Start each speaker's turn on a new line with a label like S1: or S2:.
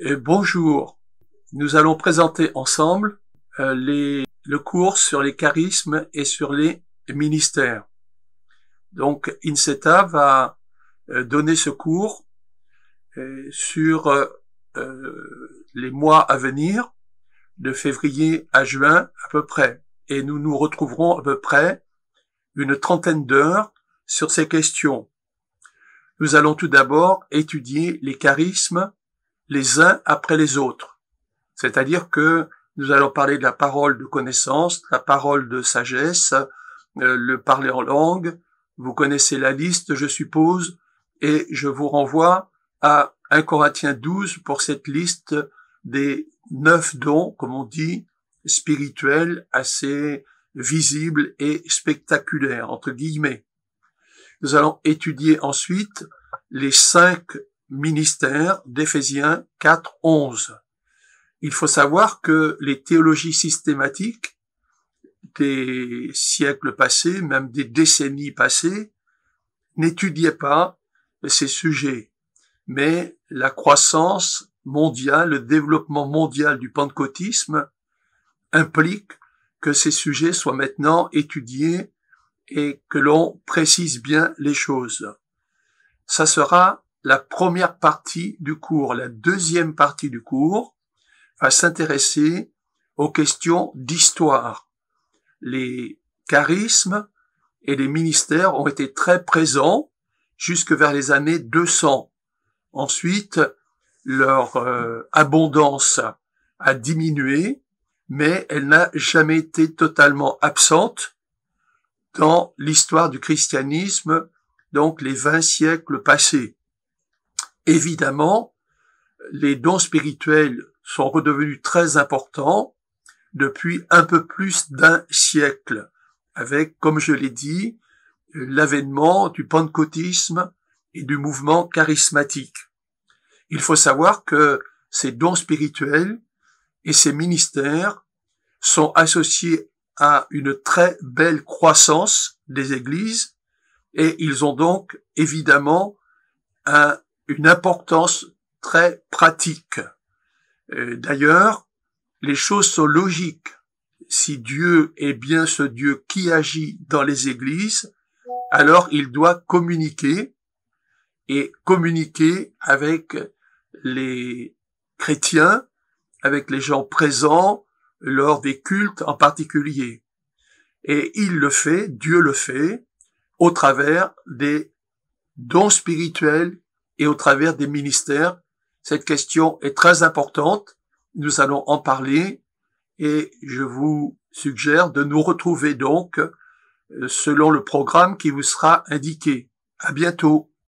S1: Bonjour, nous allons présenter ensemble le cours sur les charismes et sur les ministères. Donc INSETA va donner ce cours sur les mois à venir, de février à juin à peu près. Et nous nous retrouverons à peu près une trentaine d'heures sur ces questions. Nous allons tout d'abord étudier les charismes les uns après les autres. C'est-à-dire que nous allons parler de la parole de connaissance, la parole de sagesse, le parler en langue. Vous connaissez la liste, je suppose, et je vous renvoie à 1 Corinthiens 12 pour cette liste des 9 dons, comme on dit, spirituels, assez visibles et spectaculaires, entre guillemets. Nous allons étudier ensuite les 5 ministères d'Éphésiens 4, 11. Il faut savoir que les théologies systématiques des siècles passés, même des décennies passées, n'étudiaient pas ces sujets. Mais la croissance mondiale, le développement mondial du pentecôtisme implique que ces sujets soient maintenant étudiés et que l'on précise bien les choses. Ça sera la première partie du cours. La deuxième partie du cours va s'intéresser aux questions d'histoire. Les charismes et les ministères ont été très présents jusque vers les années 200. Ensuite, leur abondance a diminué, mais elle n'a jamais été totalement absente dans l'histoire du christianisme, donc les 20 siècles passés. Évidemment, les dons spirituels sont redevenus très importants depuis un peu plus d'1 siècle, avec, comme je l'ai dit, l'avènement du pentecôtisme et du mouvement charismatique. Il faut savoir que ces dons spirituels et ces ministères sont associés à une très belle croissance des églises et ils ont donc évidemment une importance très pratique. D'ailleurs, les choses sont logiques. Si Dieu est bien ce Dieu qui agit dans les églises, alors il doit communiquer et communiquer avec les chrétiens, avec les gens présents lors des cultes en particulier. Et il le fait, Dieu le fait, au travers des dons spirituels et au travers des ministères. Cette question est très importante. Nous allons en parler et je vous suggère de nous retrouver donc selon le programme qui vous sera indiqué. À bientôt.